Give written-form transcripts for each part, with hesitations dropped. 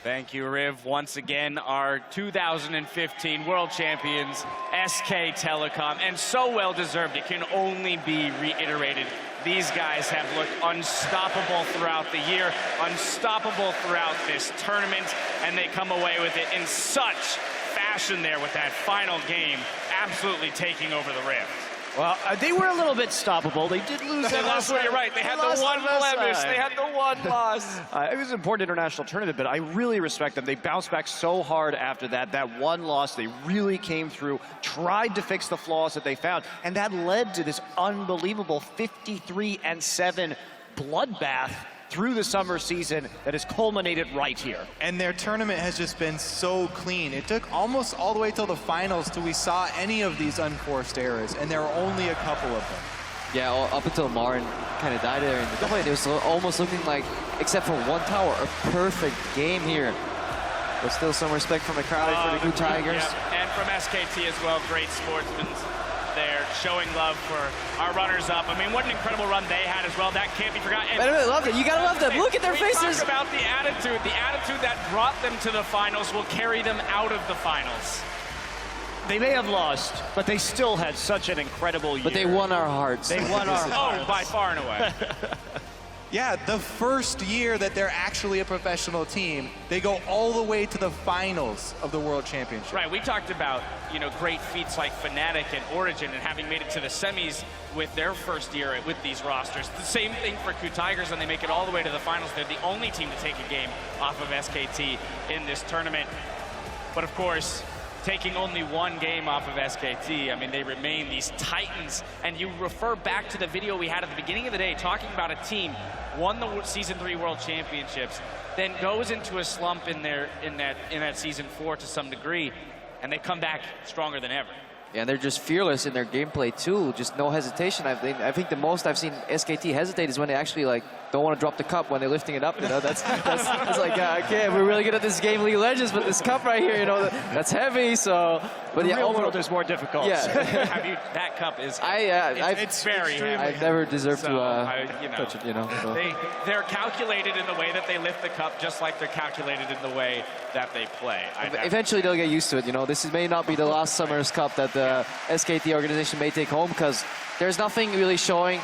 Thank you, Riv. Once again, our 2015 World Champions, SK Telecom, and so well deserved. It can only be reiterated. These guys have looked unstoppable throughout the year, unstoppable throughout this tournament, and they come away with it in such fashion there with that final game, absolutely taking over the Rift. Well, they were a little bit stoppable. They did lose that last You're right. They had the one blemish. They had the one loss. It was an important international tournament, but I really respect them. They bounced back so hard after that. That one loss, they really came through, tried to fix the flaws that they found, and that led to this unbelievable 53-7 bloodbath through the summer season that has culminated right here. And their tournament has just been so clean. It took almost all the way till the finals till we saw any of these unforced errors, and there were only a couple of them. Yeah, up until Marin kind of died there in the double, it was almost looking like, except for one tower, a perfect game here. But still some respect from the crowd for the KOO Tigers. Yeah. And from SKT as well, great sportsmen there, showing love for our runners-up. I mean, what an incredible run they had as well. That can't be forgotten. I love it. You gotta love them. Look at their faces. Talk about the attitude that brought them to the finals will carry them out of the finals. They may have lost, but they still had such an incredible year. But they won our hearts. They won our hearts. Oh, by far and away. Yeah, the first year that they're actually a professional team, they go all the way to the finals of the World Championship. Right, we talked about, you know, great feats like Fnatic and Origin and having made it to the semis with their first year with these rosters. The same thing for KOO Tigers, and they make it all the way to the finals. They're the only team to take a game off of SKT in this tournament. But of course, taking only one game off of SKT, I mean, they remain these titans. And you refer back to the video we had at the beginning of the day talking about a team won the Season 3 World Championships, then goes into a slump in that Season 4 to some degree, and they come back stronger than ever. Yeah, and they're just fearless in their gameplay too. Just no hesitation. I think the most I've seen SKT hesitate is when they actually like don't want to drop the cup when they're lifting it up. You know, that's like okay, we're really good at this game, League of Legends, but this cup right here, you know, that's heavy. So, but the yeah, real world is more difficult. Yeah, that cup is. It's very heavy. I've never deserved to touch it. You know, so. They're calculated in the way that they lift the cup, just like they're calculated in the way that they play. Eventually, they'll get used to it. You know, this may not be the last summer's cup that the SKT organization may take home, because there's nothing really showing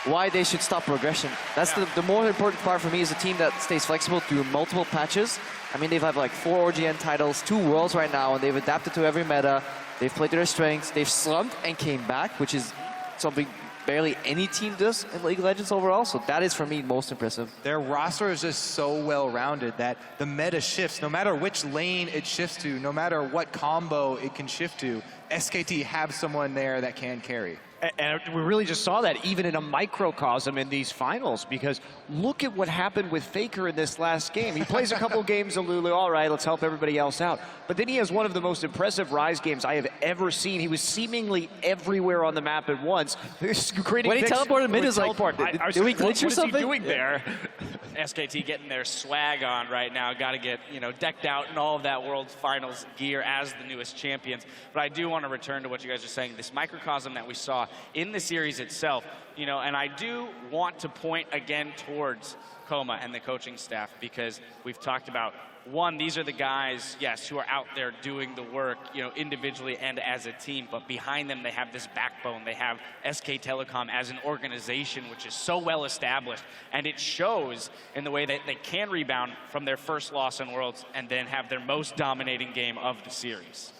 why they should stop progression. That's the more important part for me, is a team that stays flexible through multiple patches. I mean, they've had like 4 OGN titles, 2 Worlds right now, and they've adapted to every meta. They've played to their strengths. They've slumped and came back, which is something barely any team does in League of Legends overall. So that is, for me, most impressive. Their roster is just so well-rounded that the meta shifts. No matter which lane it shifts to, no matter what combo it can shift to, SKT have someone there that can carry. And we really just saw that even in a microcosm in these finals, because look at what happened with Faker in this last game. He plays a couple games of Lulu, all right, let's help everybody else out. But then he has one of the most impressive Rise games I have ever seen. He was seemingly everywhere on the map at once. When he teleported mid, is like, did we glitch or something? What is he doing there? SKT getting their swag on right now. Got to get, you know, decked out in all of that World Finals gear as the newest champions. But I do want to return to what you guys are saying. This microcosm that we saw in the series itself, you know, and I do want to point again towards Coma and the coaching staff, because we've talked about, one, these are the guys, yes, who are out there doing the work, you know, individually and as a team, but behind them they have this backbone. They have SK Telecom as an organization which is so well established, and it shows in the way that they can rebound from their first loss in Worlds and then have their most dominating game of the series.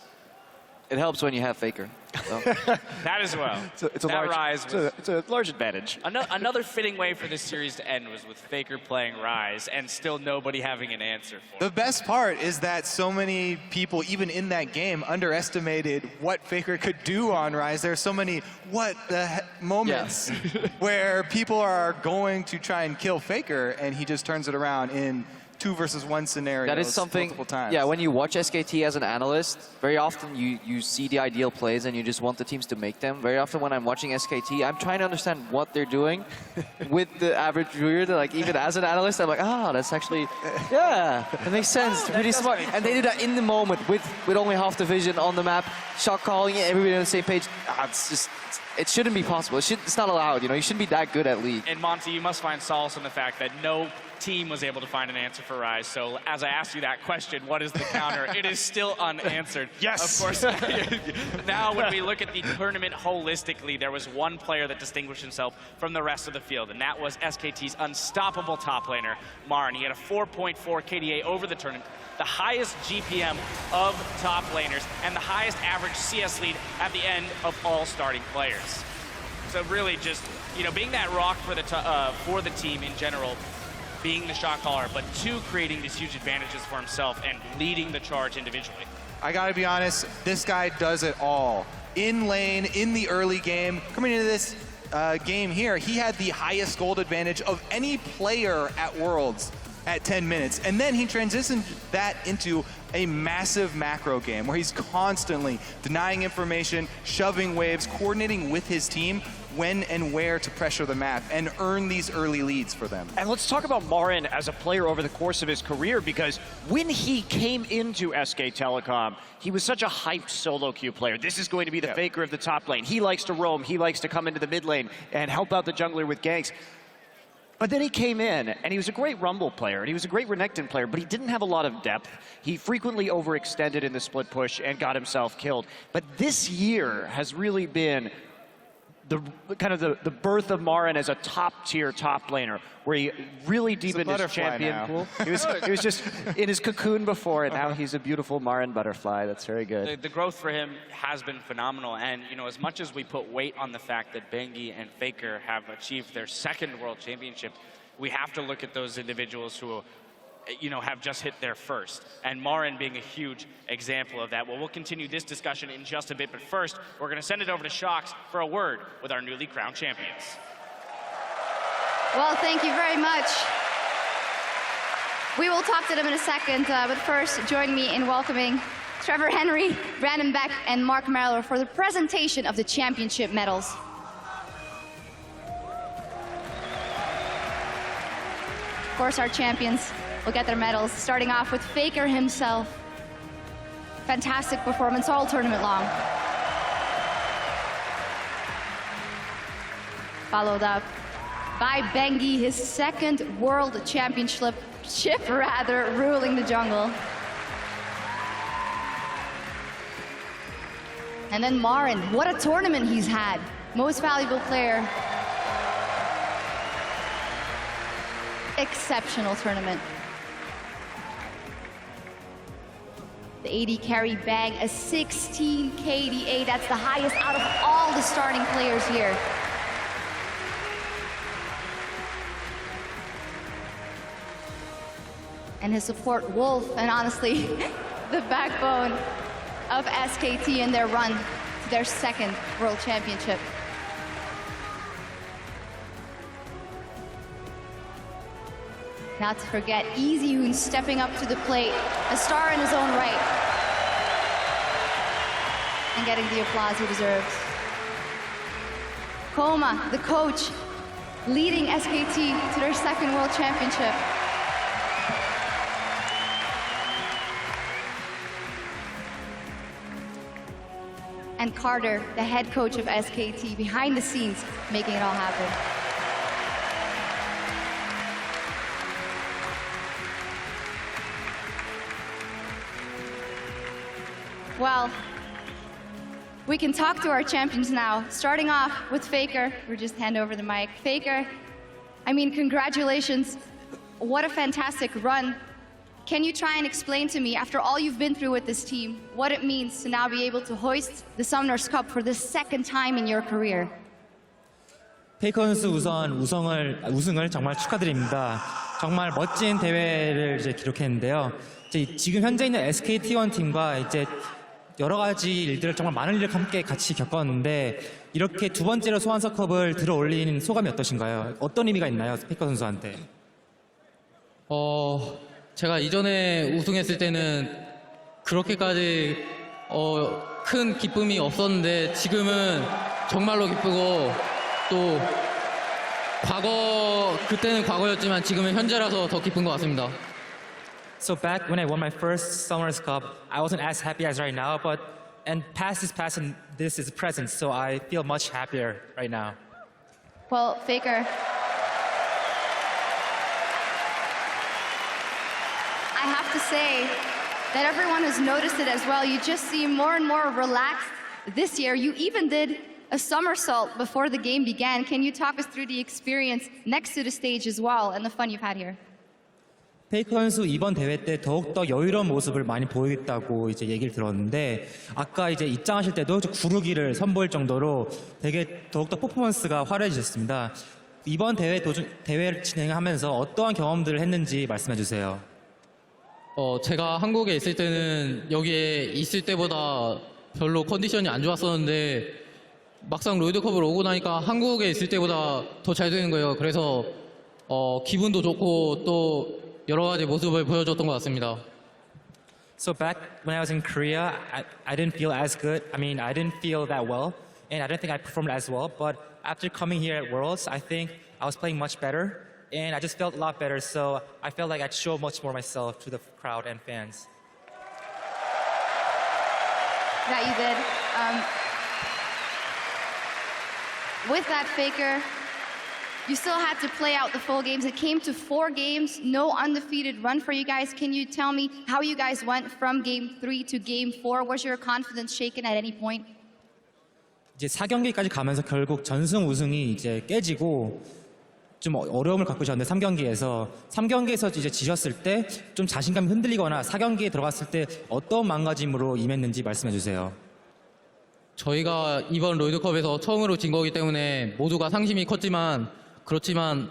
It helps when you have Faker. So. That as well. It's a large advantage. Another fitting way for this series to end was with Faker playing Rise and still nobody having an answer for it. The best part is that so many people, even in that game, underestimated what Faker could do on Rise. There are so many what the heck moments where people are going to try and kill Faker, and he just turns it around in 2 versus 1 scenario. That is something, multiple times. Yeah, when you watch SKT as an analyst, very often you see the ideal plays and you just want the teams to make them. Very often when I'm watching SKT, I'm trying to understand what they're doing with the average viewer. Like, even as an analyst, I'm like, that's actually, yeah, it makes sense. It's really smart. And they do that in the moment with only half the vision on the map, shot calling it, everybody on the same page. It's just, it shouldn't be possible. It's not allowed, you know, you shouldn't be that good at League. And Monty, you must find solace in the fact that no team was able to find an answer for Rise. So as I asked you that question, what is the counter? It is still unanswered. Yes. Of course. Now when we look at the tournament holistically, there was one player that distinguished himself from the rest of the field, and that was SKT's unstoppable top laner, Marin. He had a 4.4 KDA over the tournament, the highest GPM of top laners, and the highest average CS lead at the end of all starting players. So really just, you know, being that rock for the team in general, being the shot caller, but two, creating these huge advantages for himself and leading the charge individually. I gotta be honest, this guy does it all. In lane, in the early game, coming into this game here, he had the highest gold advantage of any player at Worlds at 10 minutes. And then he transitioned that into a massive macro game where he's constantly denying information, shoving waves, coordinating with his team when and where to pressure the map and earn these early leads for them. And let's talk about Marin as a player over the course of his career, because when he came into SK Telecom, he was such a hyped solo queue player. This is going to be the faker of the top lane. He likes to roam, he likes to come into the mid lane and help out the jungler with ganks. But then he came in, and he was a great Rumble player, and he was a great Renekton player, but he didn't have a lot of depth. He frequently overextended in the split push and got himself killed. But this year has really been the birth of Marin as a top-tier top laner, where he really deepened his champion pool. He was just in his cocoon before, and now he's a beautiful Marin butterfly. That's very good. The growth for him has been phenomenal, and you know, as much as we put weight on the fact that Bengi and Faker have achieved their second world championship, we have to look at those individuals who, you know, have just hit their first, and Marin being a huge example of that. Well, we'll continue this discussion in just a bit, but first, we're going to send it over to Shox for a word with our newly crowned champions. Well, thank you very much. We will talk to them in a second, but first, join me in welcoming Trevor Henry, Brandon Beck, and Mark Merrill for the presentation of the championship medals. Of course, our champions will get their medals, starting off with Faker himself. Fantastic performance all tournament long. Followed up by Bengi, his second world championship, ruling the jungle. And then Marin, what a tournament he's had. Most valuable player. Exceptional tournament. The AD carry bag, a 16 KDA. That's the highest out of all the starting players here. And his support, Wolf, and honestly, the backbone of SKT in their run to their second world championship. Not to forget, Easy, who's stepping up to the plate, a star in his own right, and getting the applause he deserves. Koma, the coach, leading SKT to their second world championship. And Carter, the head coach of SKT, behind the scenes, making it all happen. Well, we can talk to our champions now, starting off with Faker. We'll just hand over the mic. Faker, I mean, congratulations. What a fantastic run. Can you try and explain to me, after all you've been through with this team, what it means to now be able to hoist the Summoners Cup for the second time in your career? 페이커 선수 우선 우승을 정말 축하드립니다. 정말 멋진 대회를 이제 기록했는데요. 지금 현재 있는 SK T1 팀과 이제 여러 가지 일들을 정말 많은 일을 함께 같이 겪었는데 이렇게 두 번째로 소환서컵을 들어올린 소감이 어떠신가요? 어떤 의미가 있나요, 페이커 선수한테? 제가 이전에 우승했을 때는 그렇게까지 큰 기쁨이 없었는데 지금은 정말로 기쁘고 또 그때는 과거였지만 지금은 현재라서 더 기쁜 것 같습니다. So back when I won my first Summoners Cup, I wasn't as happy as right now, and past is past and this is present, so I feel much happier right now. Well, Faker, have to say that everyone has noticed it as well. You just seem more and more relaxed this year. You even did a somersault before the game began. Can you talk us through the experience next to the stage as well and the fun you've had here? 페이커 선수 이번 대회 때 더욱더 여유로운 모습을 많이 보이겠다고 이제 얘기를 들었는데 아까 이제 입장하실 때도 구르기를 선보일 정도로 되게 더욱더 퍼포먼스가 화려해지셨습니다. 이번 대회를 진행하면서 어떠한 경험들을 했는지 말씀해 주세요. 제가 한국에 있을 때는 여기에 있을 때보다 별로 컨디션이 안 좋았었는데 막상 롤드컵을 오고 나니까 한국에 있을 때보다 더 잘 되는 거예요. 그래서 기분도 좋고 또 여러 가지 모습을 보여줬던 것 같습니다. So back when I was in Korea, I didn't feel as good. I mean, I didn't feel that well, and I don't think I performed as well. But after coming here at Worlds, I think I was playing much better, and I just felt a lot better. So I felt like I'd show much more myself to the crowd and fans. That you did. With that, Faker, you still had to play out the full games. It came to 4 games, no undefeated run for you guys. Can you tell me how you guys went from game 3 to game 4? Was your confidence shaken at any point? 이제 4경기까지 가면서 결국 전승 우승이 이제 깨지고 좀 어려움을 갖고 계셨는데 3경기에서 이제 지셨을 때 좀 자신감이 흔들리거나 4경기에 들어갔을 때 어떤 마음가짐으로 임했는지 말씀해 주세요. 저희가 이번 롤드컵에서 처음으로 진 거기 때문에 모두가 상심이 컸지만 그렇지만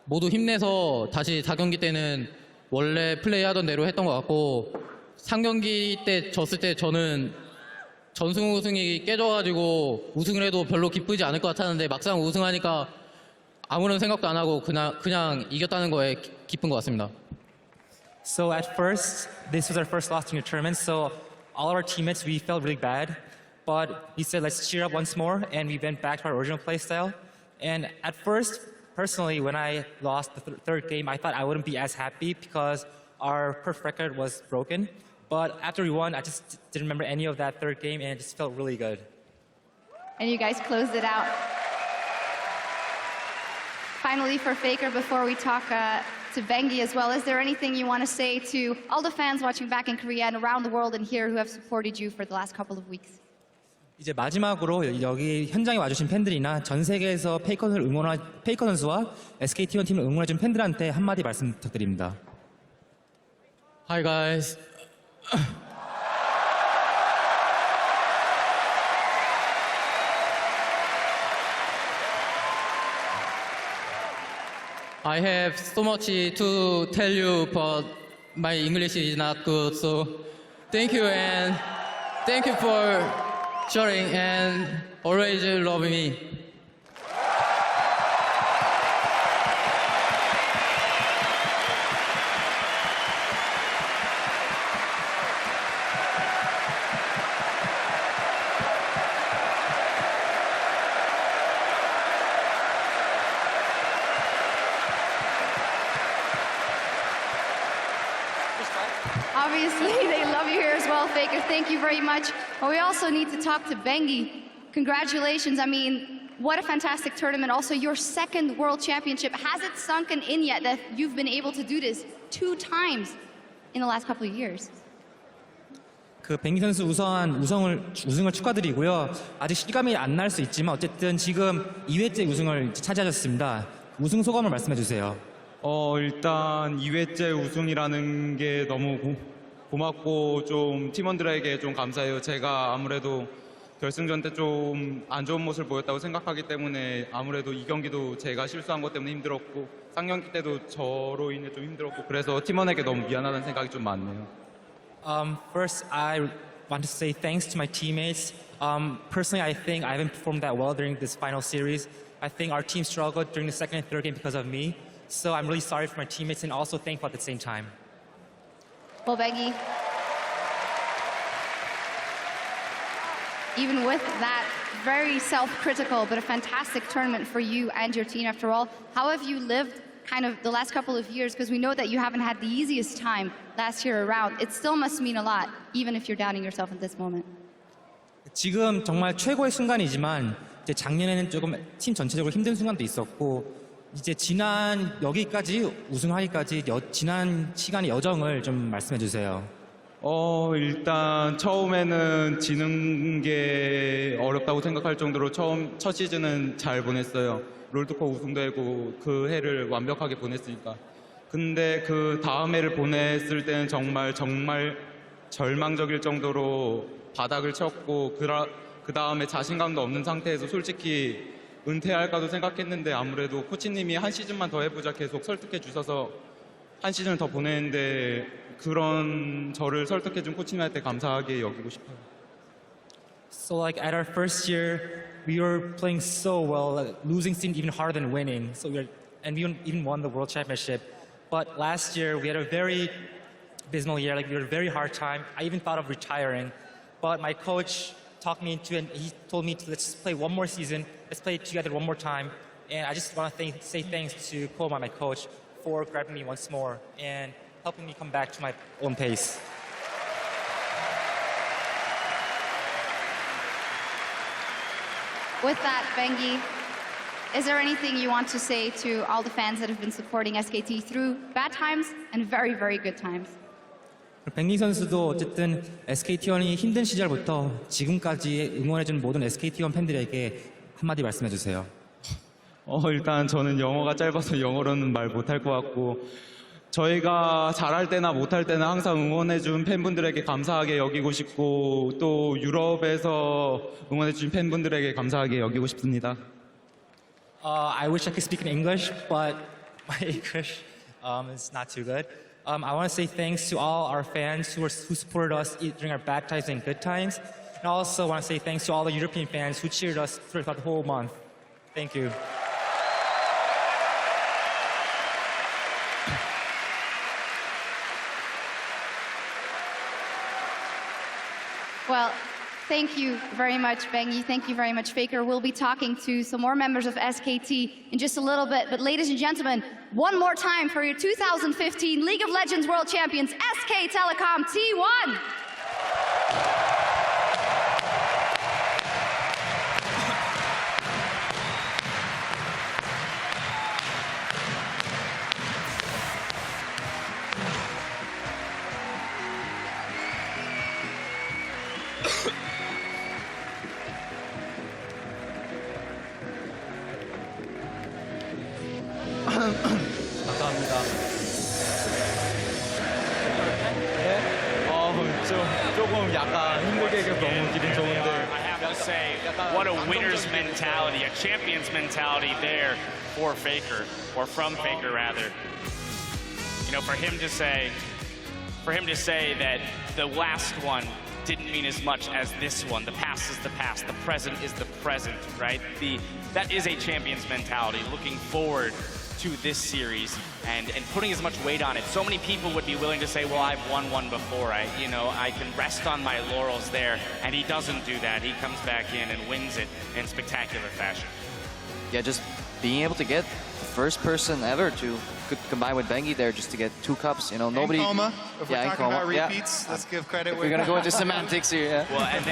모두 힘내서 다시 4경기 때는 원래 플레이하던 대로 했던 것 같고 3경기 때 졌을 때 저는 전승 우승이 깨져가지고 우승을 해도 별로 기쁘지 않을 것 같았는데 막상 우승하니까 아무런 생각도 안 하고 그냥 이겼다는 거에 기쁜 것 같습니다. So at first, this was our first loss in your tournament, so all our teammates, we felt really bad. But we said, let's cheer up once more, and we went back to our original play style. And at first, personally, when I lost the third game, I thought I wouldn't be as happy because our perfect record was broken. But after we won, I just didn't remember any of that third game, and it just felt really good. And you guys closed it out. Finally, for Faker, before we talk to Bengi as well, is there anything you want to say to all the fans watching back in Korea and around the world and here who have supported you for the last couple of weeks? 이제 마지막으로 여기 현장에 와주신 팬들이나 전 세계에서 페이커 선수와 SKT1 팀을 응원해준 팬들한테 한마디 말씀 부탁드립니다. Hi guys. I have so much to tell you, but my English is not good. So thank you and thank you for sharing and always love me. Obviously, they love you here as well, Faker. Thank you very much. But we also need to talk to Bengi. Congratulations. I mean, what a fantastic tournament. Also, your second World Championship. Has it sunken in yet that you've been able to do this 2 times in the last couple of years? 그 뱅기 선수 우승을 축하드리고요. 아직 실감이 안 날 수 있지만 어쨌든 지금 2회째 우승을 차지하셨습니다. 우승 소감을 말씀해 주세요. 일단 2회째 우승이라는 게 너무 고맙고 좀 팀원들에게 좀 감사해요. 제가 아무래도 결승전 때 좀 안 좋은 모습을 보였다고 생각하기 때문에 아무래도 이 경기도 제가 실수한 것 때문에 힘들었고 3경기 때도 저로 인해 좀 힘들었고 그래서 팀원에게 너무 미안하다는 생각이 좀 많네요. First, I want to say thanks to my teammates. Personally, I think I haven't performed that well during this final series. I think our team struggled during the second and third game because of me. So I'm really sorry for my teammates and also thankful at the same time. Well, Bengi, even with that very self-critical but a fantastic tournament for you and your team after all, how have you lived kind of the last couple of years? Because we know that you haven't had the easiest time last year around. It still must mean a lot, even if you're doubting yourself at this moment. 지금 정말 최고의 순간이지만 이제 작년에는 조금 팀 전체적으로 힘든 순간도 있었고 이제 지난 여기까지 우승하기까지 지난 시간의 여정을 좀 말씀해 주세요. 일단 처음에는 지는 게 어렵다고 생각할 정도로 첫 시즌은 잘 보냈어요. 롤드컵 우승되고 그 해를 완벽하게 보냈으니까. 근데 그 다음 해를 보냈을 때는 정말 절망적일 정도로 바닥을 쳤고 그 다음에 자신감도 없는 상태에서 솔직히 은퇴할까도 생각했는데 아무래도 코치님이 한 시즌만 더 해보자 계속 설득해 주셔서 한 시즌을 더 보냈는데 그런 저를 설득해준 코치님한테 감사하게 여기고 싶어요. So like at our first year, we were playing so well. Like, losing seemed even harder than winning. So we even won the world championship. But last year we had a very abysmal year. Like we had a very hard time. I even thought of retiring, but my coach talked me into it. And he told me to let's play one more season. Let's play together one more time. And I just want to say thanks to KOO, my coach, for grabbing me once more and helping me come back to my own pace. With that, Bengi, is there anything you want to say to all the fans that have been supporting SKT through bad times and very, very good times? 뱅기 선수도 어쨌든 SKT1이 힘든 시절부터 지금까지 응원해준 모든 SKT1 팬들에게 한마디 말씀해 주세요. 일단 저는 영어가 짧아서 영어로는 말 못할 것 같고 저희가 잘할 때나 못할 때나 항상 응원해준 팬분들에게 감사하게 여기고 싶고 또 유럽에서 응원해준 팬분들에게 감사하게 여기고 싶습니다. I wish I could speak in English, but my English is not too good. I want to say thanks to all our fans who supported us during our bad times and good times. And I also want to say thanks to all the European fans who cheered us throughout the whole month. Thank you. Well, thank you very much, Bengi. Thank you very much, Faker. We'll be talking to some more members of SKT in just a little bit. But ladies and gentlemen, one more time for your 2015 League of Legends World Champions, SK Telecom T1. 감사합니다. 조금 약간 힘들게 해서 너무 기분 좋은데. I have to say, what a winner's mentality, a champion's mentality there for Faker, or from Faker rather. You know, for him to say that the last one didn't mean as much as this one. The past is the past, the present is the present, right? That is a champion's mentality, looking forward to this series and putting as much weight on it. So many people would be willing to say, well, I've won one before. I can rest on my laurels there. And he doesn't do that. He comes back in and wins it in spectacular fashion. Yeah, just being able to get the first person ever to combine with Bengi there just to get 2 cups. You know, nobody. Coma. If we're in talking Coma. about repeats, let's give credit. We're gonna go into semantics here. Yeah. Well, and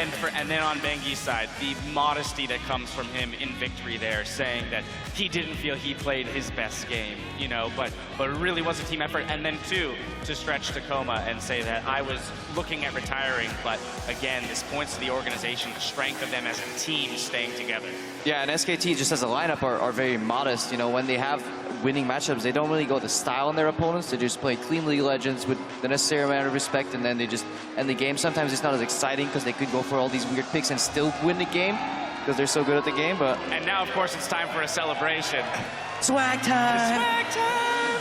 then on Bengi's side, the modesty that comes from him in victory there, saying that he didn't feel he played his best game, you know, but it really was a team effort. And then too, to stretch Tacoma and say that I was looking at retiring, but again, this points to the organization, the strength of them as a team staying together. Yeah, and SKT just as a lineup are very modest. You know, when they have winning matchups, they don't really go to style on their opponents. They just play clean League of Legends with the necessary amount of respect, and then they just end the game. Sometimes it's not as exciting because they could go for all these weird picks and still win the game because they're so good at the game. But And now, of course, it's time for a celebration. swag time! Swag time!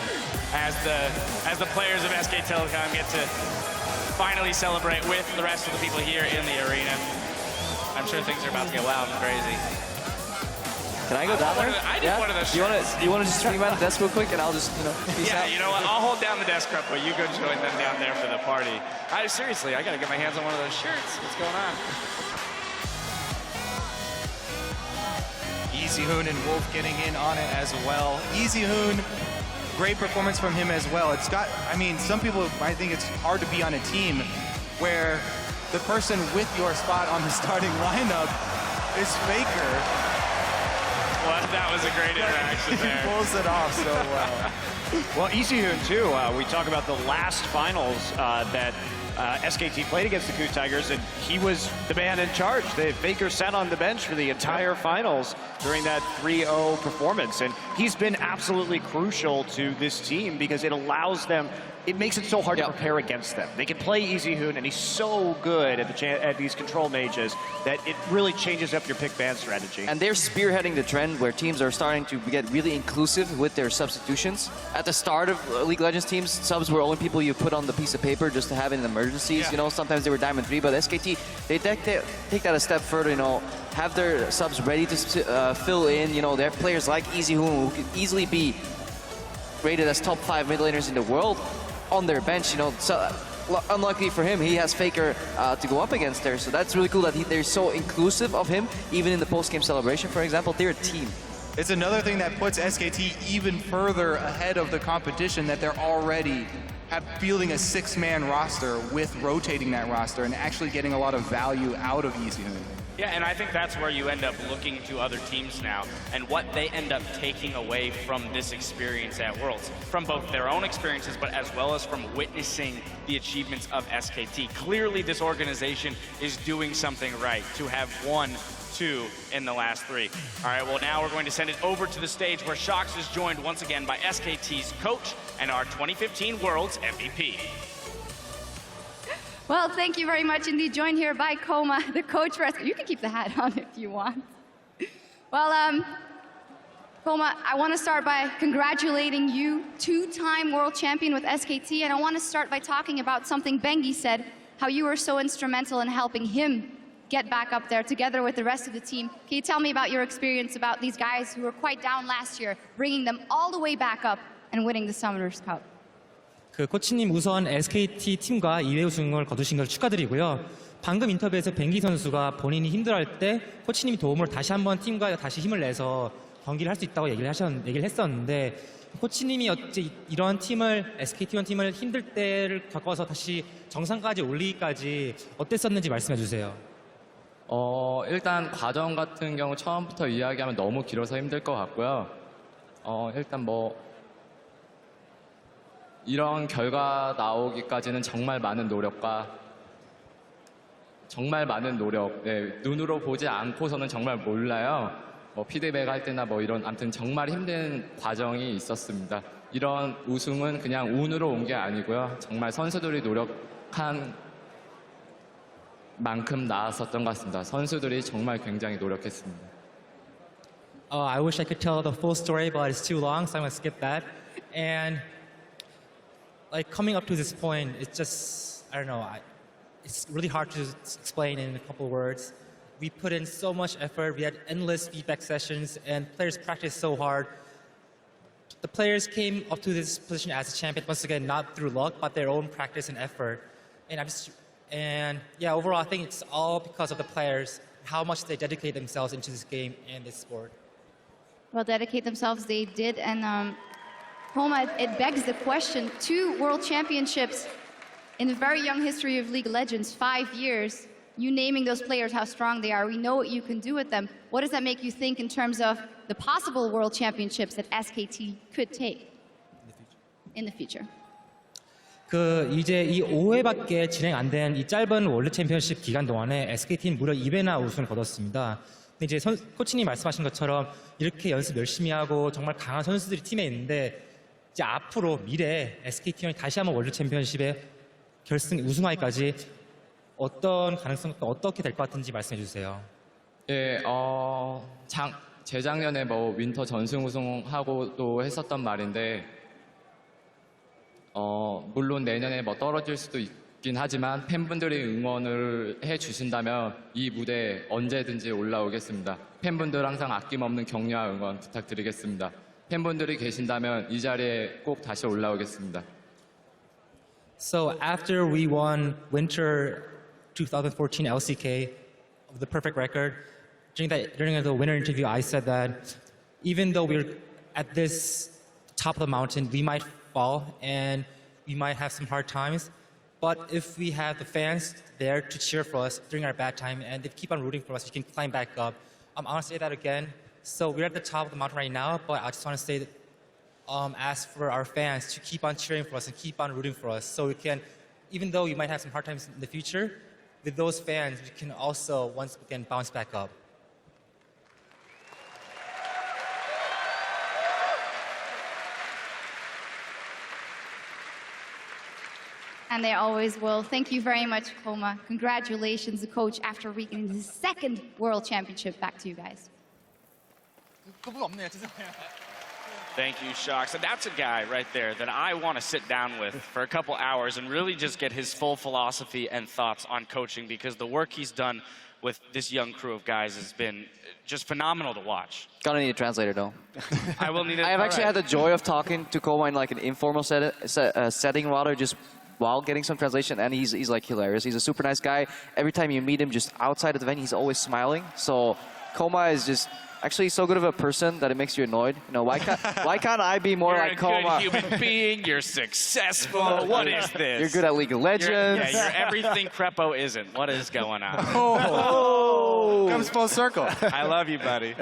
As the players of SK Telecom get to finally celebrate with the rest of the people here in the arena. I'm sure things are about to get wild and crazy. Can I go down there? I did one of those shirts. You want to just stream out the desk real quick, and I'll just peace Yeah, out. you know what? I'll hold down the desk crop while you go join them down there for the party. Seriously, I gotta get my hands on one of those shirts. What's going on? Easy Hoon and Wolf getting in on it as well. Easy Hoon, great performance from him as well. Some people might think it's hard to be on a team where the person with your spot on the starting lineup is Faker. Well, that was a great interaction He there. pulls it off so well. Well, Easyhoon, too. We talk about the last finals that SKT played against the KOO Tigers, and he was the man in charge. Faker sat on the bench for the entire finals during that 3-0 performance, and he's been absolutely crucial to this team because it allows them, it makes it so hard to prepare against them. They can play Easyhoon, and he's so good at these control mages that it really changes up your pick ban strategy. And they're spearheading the trend where teams are starting to get really inclusive with their substitutions. At the start of League of Legends teams, subs were only people you put on the piece of paper just to have in emergencies. Yeah. You know, sometimes they were Diamond 3, but SKT, they take that a step further, you know, have their subs ready to fill in. You know, they have players like Easyhoon who could easily be rated as top 5 mid laners in the world on their bench. You know, so unluckily for him, he has Faker to go up against there. So that's really cool that they're so inclusive of him, even in the post-game celebration, for example. They're a team. It's another thing that puts SKT even further ahead of the competition, that they're already fielding a 6-man roster with rotating that roster and actually getting a lot of value out of Easyhoon. Yeah, and I think that's where you end up looking to other teams now and what they end up taking away from this experience at Worlds, from both their own experiences, but as well as from witnessing the achievements of SKT. Clearly, this organization is doing something right to have won 2 in the last 3. All right, well, now we're going to send it over to the stage where Shox is joined once again by SKT's coach and our 2015 Worlds MVP. Well, thank you very much indeed. Joined here by Koma, the coach for us. You can keep the hat on if you want. Well, Koma, I want to start by congratulating you, 2-time world champion with SKT, and I want to start by talking about something Bengi said, how you were so instrumental in helping him get back up there together with the rest of the team. Can you tell me about your experience about these guys who were quite down last year, bringing them all the way back up and winning the Summoners Cup? 그 코치님 우선 SKT 팀과 2회 우승을 거두신 걸 축하드리고요. 방금 인터뷰에서 뱅기 선수가 본인이 힘들어할 때 코치님이 도움을 다시 한번 팀과 다시 힘을 내서 경기를 할 수 있다고 얘기를 했었는데 코치님이 어째 이런 팀을 SKT1 팀을 힘들 때를 겪어서 다시 정상까지 올리기까지 어땠었는지 말씀해 주세요. 일단 과정 같은 경우 처음부터 이야기하면 너무 길어서 힘들 것 같고요. 일단 뭐 이런 결과 나오기까지는 정말 많은 노력과 정말 많은 노력, 눈으로 보지 않고서는 정말 몰라요. 뭐 피드백 할 때나 뭐 이런 아무튼 정말 힘든 과정이 있었습니다. 이런 우승은 그냥 운으로 온 게 아니고요. 정말 선수들이 노력한 만큼 나았었던 것 같습니다. 선수들이 정말 굉장히 노력했습니다. I wish I could tell the full story, but it's too long, so I'm going to skip that. And like coming up to this point, it's just, I don't know, it's really hard to explain in a couple of words. We put in so much effort, we had endless feedback sessions, and players practiced so hard. The players came up to this position as a champion, once again, not through luck, but their own practice and effort. And yeah, overall, I think it's all because of the players, how much they dedicate themselves into this game and this sport. Well, dedicate themselves, they did, and Homa, it begs the question, 2 world championships in the very young history of League of Legends, 5 years, you naming those players how strong they are, we know what you can do with them. What does that make you think in terms of the possible world championships that SKT could take in the future? 그 이제 이 5회밖에 진행 안 된 이 짧은 월드 챔피언십 기간 동안에 SKT는 무려 2회나 우승을 거뒀습니다. 근데 이제 코치님 말씀하신 것처럼 이렇게 연습 열심히 하고 정말 강한 선수들이 팀에 있는데 이제 앞으로 미래에 SKT형이 다시 한번 월드 챔피언십에 결승 우승하기까지 어떤 가능성과 어떻게 될 것 같은지 말씀해 주세요. 예, 재작년에 뭐 윈터 전승 우승하고도 했었던 말인데, 물론 내년에 뭐 떨어질 수도 있긴 하지만 팬분들이 응원을 해주신다면 이 무대에 언제든지 올라오겠습니다. 팬분들 항상 아낌없는 격려와 응원 부탁드리겠습니다. 팬분들이 계신다면 이 자리에 꼭 다시 올라오겠습니다. So after we won Winter 2014 LCK, the perfect record, during the winner interview, I said that even though we're at this top of the mountain, we might fall and we might have some hard times. But if we have the fans there to cheer for us during our bad time and they keep on rooting for us, we can climb back up. I'm going to say that again. So we're at the top of the mountain right now, but I just want to say that, ask for our fans to keep on cheering for us and keep on rooting for us, so we can, even though we might have some hard times in the future, with those fans, we can also once again bounce back up. And they always will. Thank you very much, Koma. Congratulations, the coach, after reaching his second World Championship. Back to you guys. Thank you, Shocks. And that's a guy right there that I want to sit down with for a couple hours and really just get his full philosophy and thoughts on coaching, because the work he's done with this young crew of guys has been just phenomenal to watch. Gonna need a translator though. I will need it. I have actually had the joy of talking to Koma in like an informal setting rather, just while getting some translation, and he's like hilarious. He's a super nice guy. Every time you meet him just outside of the venue, he's always smiling. So Koma is just actually so good of a person that it makes you annoyed. You know, why can't I be more You're like Koma? You're a good human being. You're successful. What is this? You're good at League of Legends. You're everything Crepo isn't. What is going on? Oh, comes full circle. I love you, buddy.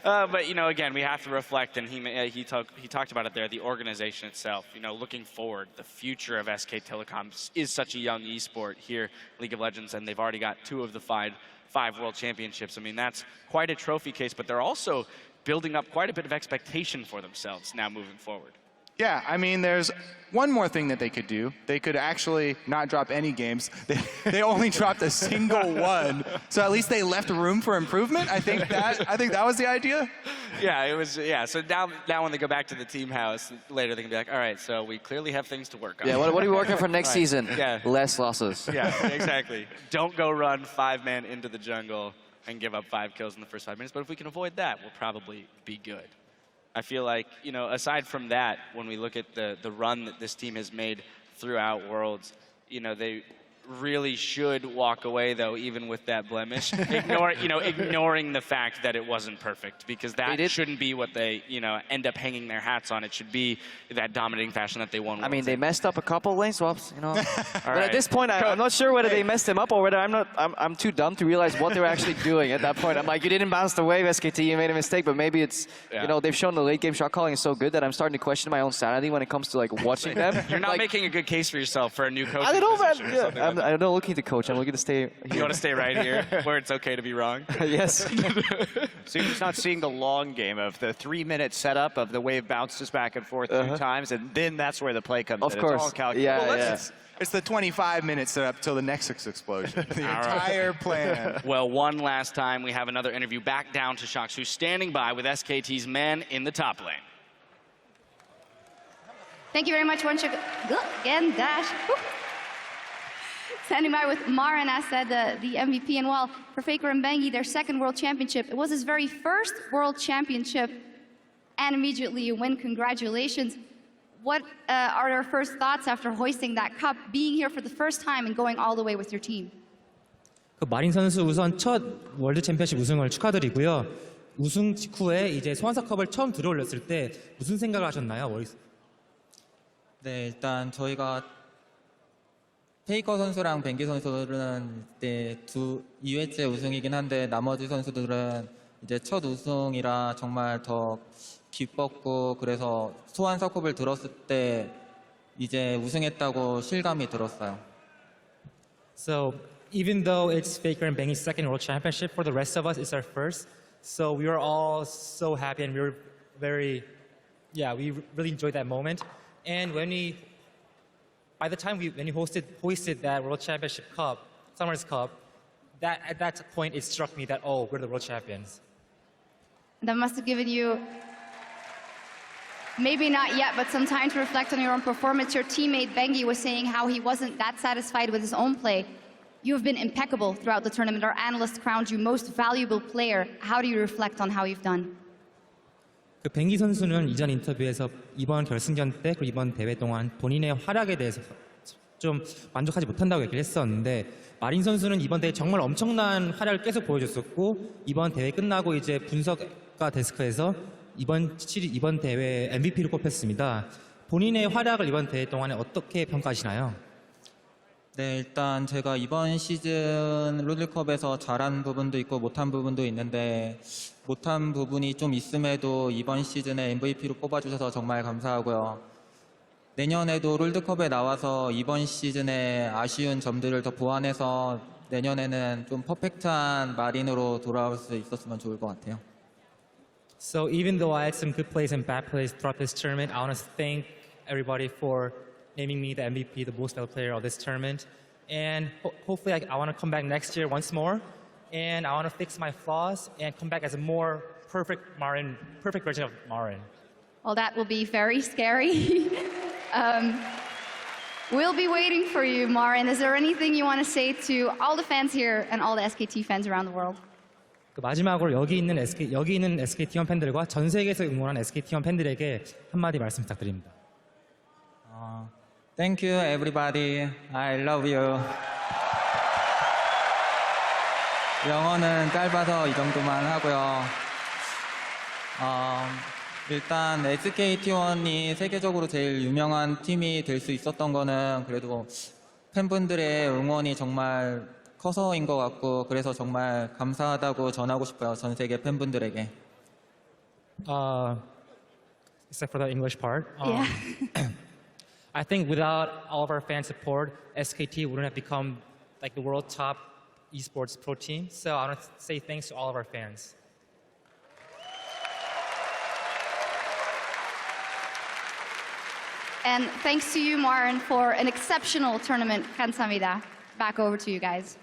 But, you know, again, we have to reflect, and he talked about it there, the organization itself. You know, looking forward, the future of SK Telecom is such a young esport here, League of Legends, and they've already got 2 of the 5 World Championships. I mean, that's quite a trophy case, but they're also building up quite a bit of expectation for themselves now moving forward. Yeah, I mean, there's one more thing that they could do. They could actually not drop any games. They only dropped a single one, so at least they left room for improvement. I think that was the idea. Yeah, it was. Yeah, so now when they go back to the team house later, they can be like, all right, so we clearly have things to work on. Yeah, what are we working for next Right. season? Yeah. Less losses. Yeah, exactly. Don't go run 5-man into the jungle and give up 5 kills in the first 5 minutes. But if we can avoid that, we'll probably be good. I feel like, you know, aside from that, when we look at the run that this team has made throughout Worlds, you know, they really should walk away, though, even with that blemish, ignoring the fact that it wasn't perfect, because that shouldn't be what they, you know, end up hanging their hats on. It should be that dominating fashion that they won. I mean, they messed up a couple lane swaps, you know. But right. at this point, I'm not sure whether they messed him up or whether I'm too dumb to realize what they were actually doing at that point. I'm like, you didn't bounce the wave, SKT, you made a mistake, but maybe it's, you know, they've shown the late game shot calling is so good that I'm starting to question my own sanity when it comes to like watching them. You're not making a good case for yourself for a new coach. I don't know, man. Yeah, I'm not looking to coach. I'm looking to stay here. You want to stay right here, where it's okay to be wrong? Yes. So you're just not seeing the long game of the 3-minute setup of the wave bounces back and forth 2 times, and then that's where the play comes in. Of course. It's all calculated. Yeah, Well, it's the 25-minute setup till the Nexus explosion. The entire plan. Well, one last time, we have another interview back down to Shocks, who's standing by with SKT's men in the top lane. Thank you very much, One Again, Dash. Woo. Standing by with Mar and Asad, the MVP, and well, for Faker and Bengi, their second World Championship. It was his very first World Championship, and immediately you win. Congratulations. What are your first thoughts after hoisting that cup, being here for the first time and going all the way with your team? 그 마린 선수 우선 첫 월드 챔피언십 우승을 축하드리고요. 우승 직후에 이제 소환사컵을 처음 들어올렸을 때 무슨 생각을 하셨나요? 네, 일단 저희가 페이커 선수랑 뱅기 선수들은 이제 2회째 우승이긴 한데 나머지 선수들은 이제 첫 우승이라 정말 더 기뻤고, 그래서 소환사컵을 들었을 때 이제 우승했다고 실감이 들었어요. So even though it's Faker and Bengi's second World Championship, for the rest of us, it's our first. So we were all so happy, and we were we really enjoyed that moment. And by the time when you hoisted that World Championship Cup, Summers Cup, at that point it struck me that, oh, we're the world champions. That must have given you, maybe not yet, but some time to reflect on your own performance. Your teammate Bengi was saying how he wasn't that satisfied with his own play. You have been impeccable throughout the tournament. Our analysts crowned you most valuable player. How do you reflect on how you've done? 그 뱅기 선수는 이전 인터뷰에서 이번 결승전 때 그리고 이번 대회 동안 본인의 활약에 대해서 좀 만족하지 못한다고 얘기를 했었는데, 마린 선수는 이번 대회 정말 엄청난 활약을 계속 보여줬었고, 이번 대회 끝나고 이제 분석가 데스크에서 이번 대회 MVP로 꼽혔습니다. 본인의 활약을 이번 대회 동안에 어떻게 평가하시나요? 네, 일단 제가 이번 시즌 롤드컵에서 잘한 부분도 있고 못한 부분도 있는데 못한 부분이 좀 있음에도 이번 시즌에 MVP로 뽑아주셔서 정말 감사하고요. 내년에도 롤드컵에 나와서 이번 시즌에 아쉬운 점들을 더 보완해서 내년에는 좀 퍼펙트한 마린으로 돌아올 수 있었으면 좋을 것 같아요. So even though I had some good plays and bad plays throughout this tournament, I want to thank everybody for naming me the MVP, the most valuable player of this tournament. And hopefully I want to come back next year once more. And I want to fix my flaws and come back as a more perfect version of Marin. Well, that will be very scary. We'll be waiting for you, Marin. Is there anything you want to say to all the fans here and all the SKT fans around the world? 마지막으로 여기 있는 SKT1 팬들과 전 세계에서 응원한 SKT1 팬들에게 한마디 말씀 부탁드립니다. Thank you, everybody. I love you. 영어는 짧아서 이 정도만 하고요. 일단 SKT1이 세계적으로 제일 유명한 팀이 될 수 있었던 거는 그래도 팬분들의 응원이 정말 커서인 것 같고 그래서 정말 감사하다고 전하고 싶어요. 전 세계 팬분들에게. Except for the English part. Yeah. I think without all of our fan support, SKT wouldn't have become like the world top esports pro team. So I want to say thanks to all of our fans. And thanks to you, Marin, for an exceptional tournament. 감사합니다. Back over to you guys.